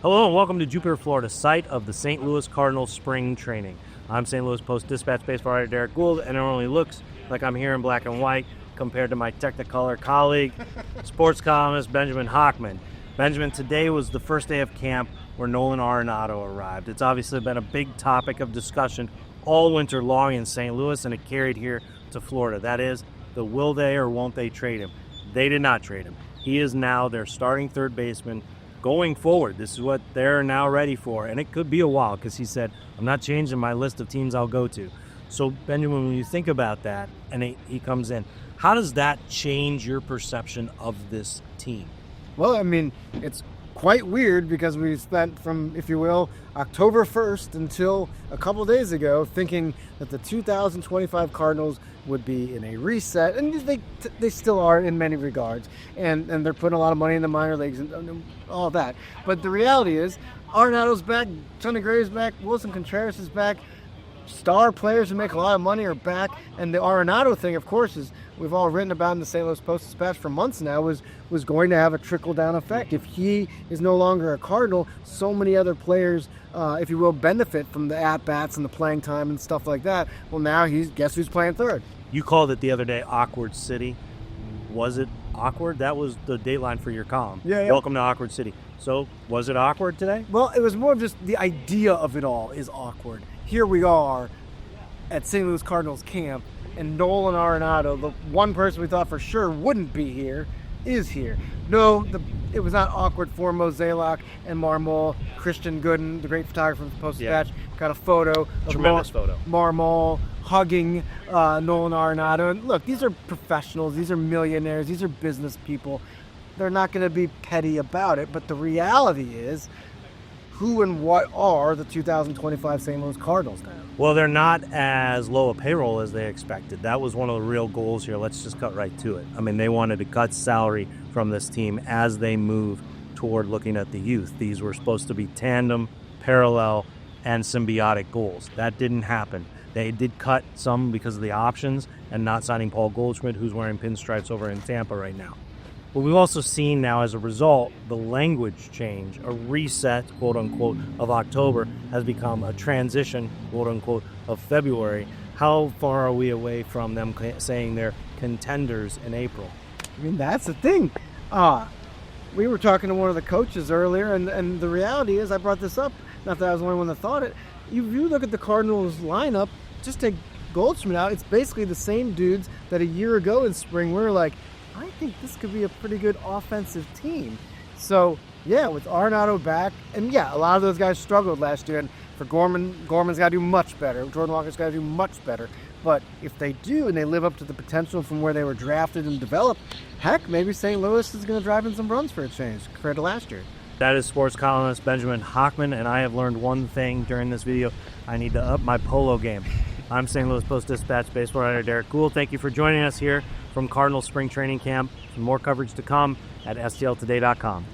Hello and welcome to Jupiter, Florida, site of the St. Louis Cardinals spring training. I'm St. Louis Post-Dispatch baseball writer Derrick Goold, and it only looks like I'm here in black and white compared to my Technicolor colleague, sports columnist Benjamin Hochman. Benjamin, today was the first day of camp where Nolan Arenado arrived. It's obviously been a big topic of discussion all winter long in St. Louis, and it carried here to Florida. That is, the will they or won't they trade him? They did not trade him. He is now their starting third baseman going forward. This is what they're now ready for, and it could be a while because he said, I'm not changing my list of teams I'll go to. So, Benjamin, when you think about that and he comes in, how does that change your perception of this team? Well, I mean, it's quite weird because we spent from, if you will, October 1st until a couple of days ago thinking that the 2025 Cardinals would be in a reset, and they still are in many regards, and they're putting a lot of money in the minor leagues and all that. But the reality is, Arenado's back, Sonny Gray's back, Wilson Contreras is back, star players who make a lot of money are back, and the Arenado thing, of course, is we've all written about in the St. Louis Post-Dispatch for months now, was going to have a trickle-down effect. If he is no longer a Cardinal, so many other players, if you will, benefit from the at-bats and the playing time and stuff like that. Well, now guess who's playing third? You called it the other day Awkward City. Was it awkward? That was the dateline for your column. Yeah. Welcome to Awkward City. So, was it awkward today? Well, it was more of just the idea of it all is awkward. Here we are at St. Louis Cardinals camp, and Nolan Arenado, the one person we thought for sure wouldn't be here, is here. No, it was not awkward for Mozeliak and Marmol. Christian Gooden, the great photographer from the Post-Dispatch, got a photo of Tremendous photo. Marmol hugging Nolan Arenado. And look, these are professionals. These are millionaires. These are business people. They're not going to be petty about it. But the reality is, who and what are the 2025 St. Louis Cardinals now? Well, they're not as low a payroll as they expected. That was one of the real goals here. Let's just cut right to it. I mean, they wanted to cut salary from this team as they move toward looking at the youth. These were supposed to be tandem, parallel, and symbiotic goals. That didn't happen. They did cut some because of the options and not signing Paul Goldschmidt, who's wearing pinstripes over in Tampa right now. But we've also seen now, as a result, the language change. A reset, quote-unquote, of October has become a transition, quote-unquote, of February. How far are we away from them saying they're contenders in April? I mean, that's the thing. We were talking to one of the coaches earlier, and the reality is, I brought this up, not that I was the only one that thought it. If you look at the Cardinals lineup, just take Goldschmidt out, it's basically the same dudes that a year ago in spring we were like, I think this could be a pretty good offensive team. So, yeah, with Arenado back, and yeah, a lot of those guys struggled last year, and for Gorman's got to do much better. Jordan Walker's got to do much better. But if they do, and they live up to the potential from where they were drafted and developed, heck, maybe St. Louis is going to drive in some runs for a change compared to last year. That is sports columnist Benjamin Hochman, and I have learned one thing during this video. I need to up my polo game. I'm St. Louis Post-Dispatch baseball writer Derrick Goold. Thank you for joining us here from Cardinals spring training camp. Some more coverage to come at stltoday.com.